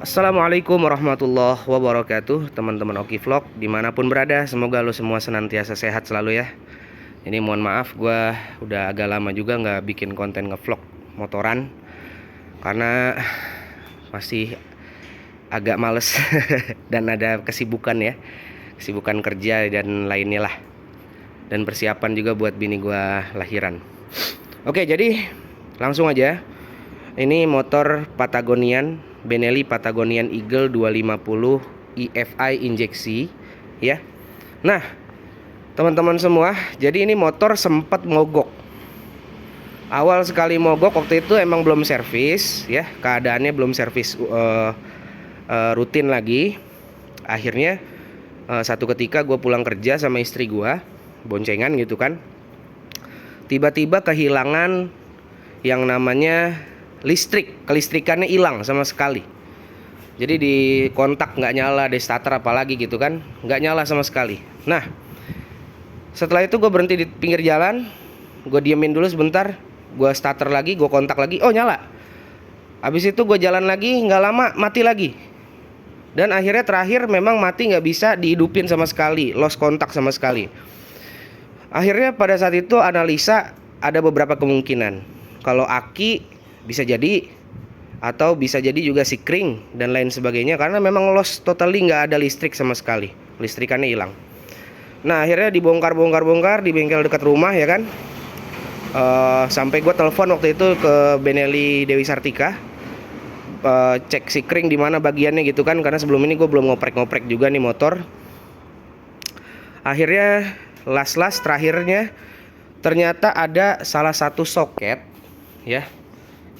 Assalamualaikum warahmatullahi wabarakatuh, teman-teman Oki Vlog dimanapun berada. Semoga lo semua senantiasa sehat selalu ya. Ini mohon maaf, gue udah agak lama juga nggak bikin konten ngevlog motoran karena masih agak males dan ada kesibukan ya, kesibukan kerja dan lainnya lah, dan persiapan juga buat bini gue lahiran. Oke, jadi langsung aja. Ini motor Patagonian, Benelli Patagonian Eagle 250 EFI injeksi ya. Nah, teman-teman semua, jadi ini motor sempat mogok. Awal sekali mogok waktu itu emang belum servis ya, keadaannya belum servis rutin lagi. Akhirnya satu ketika gue pulang kerja sama istri gue, boncengan gitu kan, tiba-tiba kehilangan yang namanya listrik, kelistrikannya hilang sama sekali. Jadi di kontak nggak nyala, di starter apalagi gitu kan, nggak nyala sama sekali. Nah, setelah itu gue berhenti di pinggir jalan, gue diemin dulu sebentar, gue starter lagi, gue kontak lagi, oh nyala. Habis itu gue jalan lagi, nggak lama mati lagi. Dan akhirnya terakhir memang mati, nggak bisa dihidupin sama sekali, lost kontak sama sekali. Akhirnya pada saat itu analisa ada beberapa kemungkinan. Kalau aki bisa jadi, atau bisa jadi juga sikring dan lain sebagainya, karena memang lost totally, nggak ada listrik sama sekali, listrikannya hilang. Nah, akhirnya dibongkar di bengkel dekat rumah ya kan. Sampai gue telepon waktu itu ke Benelli Dewi Sartika, cek sikring di mana bagiannya gitu kan, karena sebelum ini gue belum ngoprek juga nih motor. Akhirnya las terakhirnya ternyata ada salah satu soket ya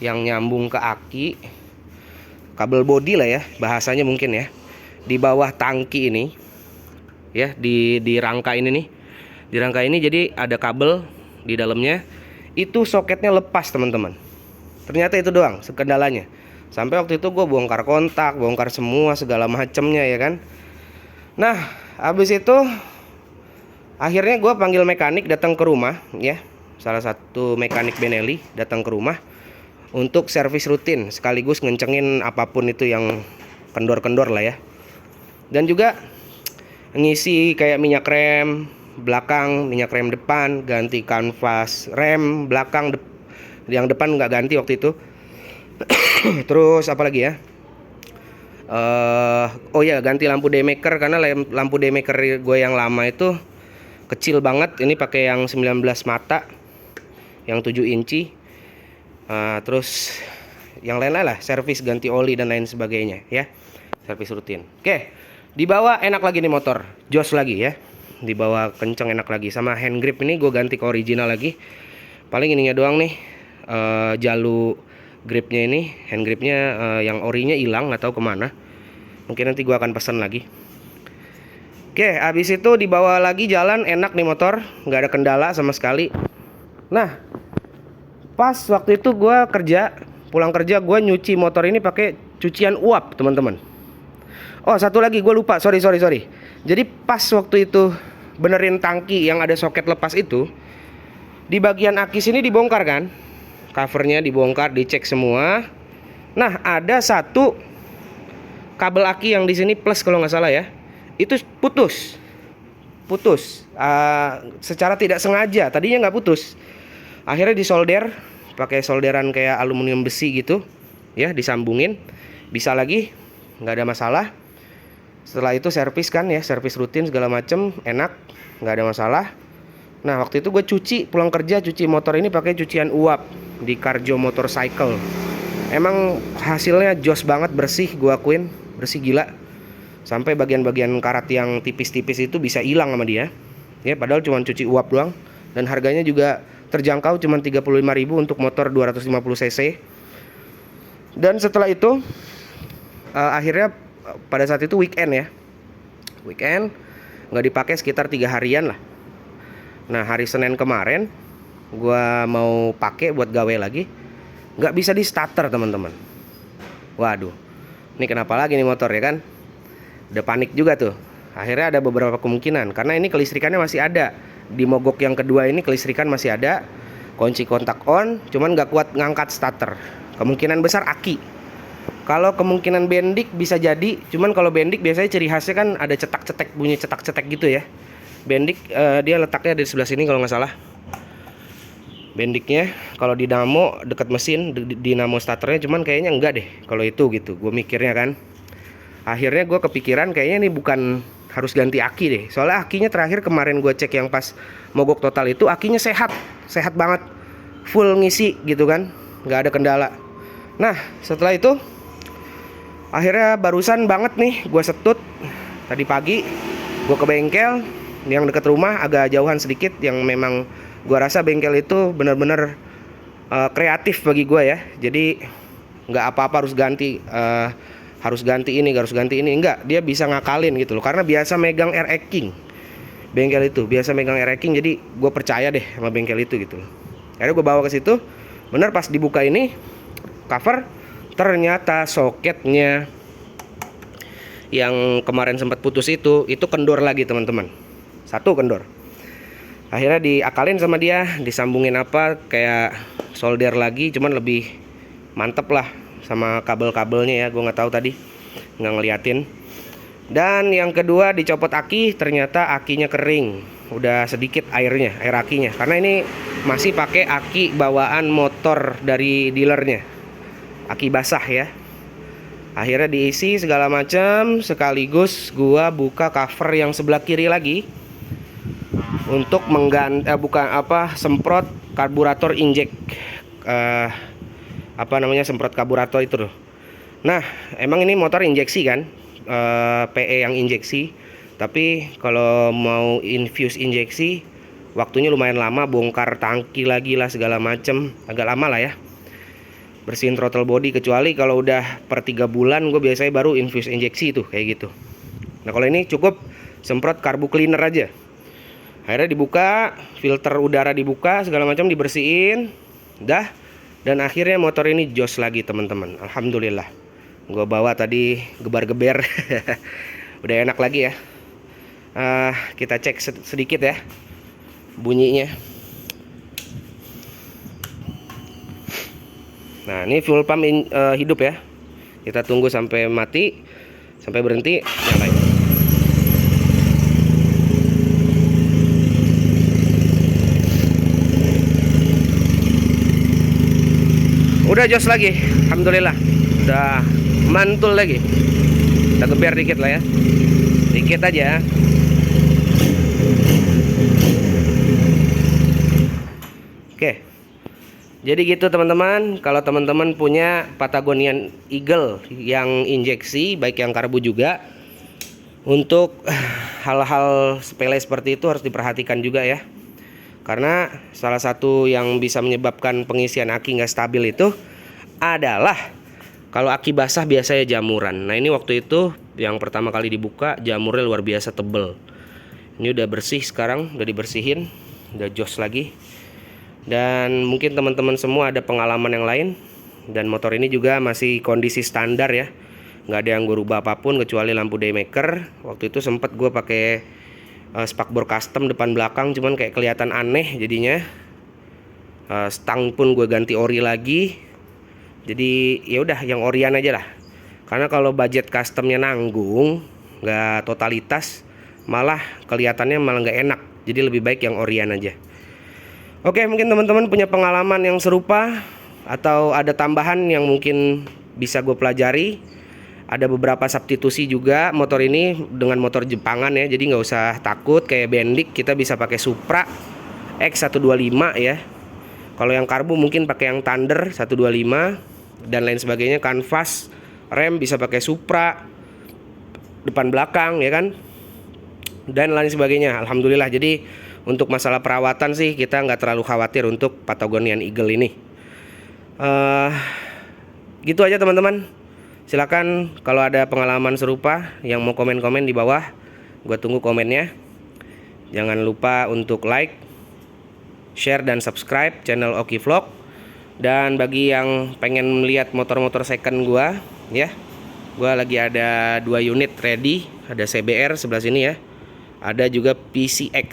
yang nyambung ke aki, kabel bodi lah ya bahasanya mungkin ya, di bawah tangki ini ya, di rangka ini nih, di rangka ini jadi ada kabel di dalamnya. Itu soketnya lepas teman-teman, ternyata itu doang kendalanya. Sampai waktu itu gue bongkar kontak, bongkar semua segala macemnya ya kan. Nah, habis itu akhirnya gue panggil mekanik datang ke rumah ya, salah satu mekanik Benelli datang ke rumah untuk servis rutin, sekaligus ngencengin apapun itu yang kendor-kendor lah ya. Dan juga ngisi kayak minyak rem belakang, minyak rem depan, ganti kanvas rem belakang, yang depan nggak ganti waktu itu. Terus apa lagi ya? Oh ya, ganti lampu daymaker, karena lampu daymaker gue yang lama itu kecil banget. Ini pakai yang 19 mata, yang 7 inci. Terus yang lain-lain lah, servis ganti oli dan lain sebagainya ya, servis rutin. Oke, dibawa enak lagi nih motor, jos lagi ya, dibawa kenceng enak lagi. Sama hand grip ini gue ganti ke original lagi, paling ininya doang nih, jalu gripnya ini, hand gripnya yang orinya hilang, nggak tahu kemana, mungkin nanti gue akan pesan lagi. Oke, habis itu dibawa lagi jalan, enak nih motor, nggak ada kendala sama sekali. Nah, pas waktu itu gue pulang kerja gue nyuci motor ini pakai cucian uap teman-teman. Oh, satu lagi gue lupa, sorry. Jadi pas waktu itu benerin tangki yang ada soket lepas itu, di bagian aki sini dibongkar kan, covernya dibongkar, dicek semua. Nah, ada satu kabel aki yang di sini plus kalau nggak salah ya, itu putus. Secara tidak sengaja, tadinya nggak putus. Akhirnya disolder pakai solderan kayak aluminium besi gitu ya, disambungin, bisa lagi, nggak ada masalah. Setelah itu servis kan ya, servis rutin segala macem, enak, nggak ada masalah. Nah, waktu itu gue pulang kerja cuci motor ini pakai cucian uap di Carjo Motorcycle. Emang hasilnya jos banget, bersih, gue akuin, bersih gila. Sampai bagian-bagian karat yang tipis-tipis itu bisa hilang sama dia ya, padahal cuma cuci uap doang. Dan harganya juga terjangkau, cuma 35.000 untuk motor 250 cc. Dan setelah itu akhirnya pada saat itu weekend nggak dipakai sekitar 3 harian lah. Nah, hari Senin kemarin gua mau pakai buat gawe lagi, nggak bisa di starter teman-teman. Waduh, ini kenapa lagi nih motor ya kan? Udah panik juga tuh. Akhirnya ada beberapa kemungkinan, karena ini kelistrikannya masih ada. Di mogok yang kedua ini kelistrikan masih ada, kunci kontak on, cuman nggak kuat ngangkat starter. Kemungkinan besar aki. Kalau kemungkinan bendik bisa jadi, cuman kalau bendik biasanya ciri khasnya kan ada cetak-cetek, bunyi cetak-cetek gitu ya. Bendik dia letaknya di sebelah sini kalau nggak salah. Bendiknya kalau dinamo dekat mesin, dinamo starternya, cuman kayaknya enggak deh kalau itu gitu. Gue mikirnya kan. Akhirnya gue kepikiran kayaknya ini bukan harus ganti aki deh. Soalnya akinya terakhir kemarin gue cek yang pas mogok total itu akinya sehat banget, full ngisi gitu kan, nggak ada kendala. Nah setelah itu akhirnya barusan banget nih gue setut tadi pagi, gue ke bengkel yang dekat rumah, agak jauhan sedikit, yang memang gue rasa bengkel itu bener-bener kreatif bagi gue ya. Jadi nggak apa-apa harus ganti ini, enggak, dia bisa ngakalin gitu loh, karena biasa megang air king bengkel itu, biasa megang air king, jadi gue percaya deh sama bengkel itu gitu loh. Akhirnya gue bawa ke situ, bener pas dibuka ini cover, ternyata soketnya yang kemarin sempat putus itu kendor lagi teman-teman, satu kendor. Akhirnya diakalin sama dia, disambungin apa kayak solder lagi, cuman lebih mantep lah sama kabel-kabelnya ya, gue nggak tahu tadi, nggak ngeliatin. Dan yang kedua dicopot aki, ternyata akinya kering, udah sedikit air akinya, karena ini masih pakai aki bawaan motor dari dealernya, aki basah ya. Akhirnya diisi segala macam, sekaligus gua buka cover yang sebelah kiri lagi untuk semprot karburator injek, semprot karburator itu tuh. Nah emang ini motor injeksi kan, PE yang injeksi, tapi kalau mau infuse injeksi waktunya lumayan lama, bongkar tangki lagi lah segala macem, agak lama lah ya, bersihin throttle body. Kecuali kalau udah per 3 bulan gue biasanya baru infuse injeksi tuh kayak gitu. Nah kalau ini cukup semprot karbu cleaner aja. Akhirnya dibuka, filter udara dibuka, segala macam dibersihin, dah. Dan akhirnya motor ini jos lagi teman-teman, alhamdulillah. Gue bawa tadi gebar-geber udah enak lagi ya. Kita cek sedikit ya bunyinya. Nah ini fuel pump hidup ya. Kita tunggu sampai mati, sampai berhenti, nyalain. Udah jos lagi, alhamdulillah. Udah mantul lagi. Kita geber dikit lah ya, dikit aja. Oke, jadi gitu teman-teman. Kalau teman-teman punya Patagonian Eagle yang injeksi, baik yang karbu juga, untuk hal-hal sepele seperti itu harus diperhatikan juga ya. Karena salah satu yang bisa menyebabkan pengisian aki nggak stabil itu adalah kalau aki basah biasanya jamuran. Nah ini waktu itu yang pertama kali dibuka jamurnya luar biasa tebel. Ini udah bersih sekarang, udah dibersihin, udah jos lagi. Dan mungkin teman-teman semua ada pengalaman yang lain. Dan motor ini juga masih kondisi standar ya, nggak ada yang gue rubah apapun kecuali lampu daymaker. Waktu itu sempet gue pakai spakbor custom depan belakang, cuman kayak kelihatan aneh jadinya. Stang pun gue ganti ori lagi. Jadi ya udah yang orian aja lah. Karena kalau budget customnya nanggung, nggak totalitas, malah kelihatannya malah nggak enak. Jadi lebih baik yang orian aja. Oke, mungkin teman-teman punya pengalaman yang serupa atau ada tambahan yang mungkin bisa gue pelajari. Ada beberapa substitusi juga motor ini dengan motor Jepangan ya, jadi nggak usah takut kayak Bendik, kita bisa pakai Supra X125 ya. Kalau yang karbu mungkin pakai yang Thunder 125 dan lain sebagainya. Kanvas rem bisa pakai Supra depan belakang ya kan, dan lain sebagainya. Alhamdulillah. Jadi untuk masalah perawatan sih kita nggak terlalu khawatir untuk Patagonian Eagle ini. Gitu aja teman-teman. Silakan kalau ada pengalaman serupa yang mau komen-komen di bawah, gue tunggu komennya. Jangan lupa untuk like, share dan subscribe channel Oki Vlog. Dan bagi yang pengen melihat motor-motor second gue ya, gue lagi ada 2 unit ready. Ada CBR sebelah sini ya, ada juga PCX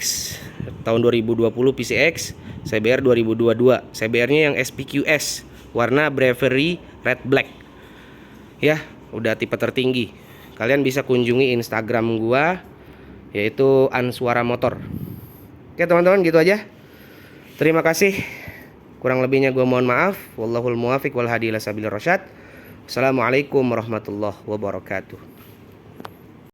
tahun 2020 PCX, CBR 2022. CBR nya yang SPQS warna Bravery Red Black. ya, udah tipe tertinggi. Kalian bisa kunjungi Instagram gua, yaitu Answara Motor. Oke teman-teman, gitu aja. Terima kasih. Kurang lebihnya gua mohon maaf. Wallahul muwafiq wal hadi ila sabilir rasyad. Assalamualaikum warahmatullahi wabarakatuh.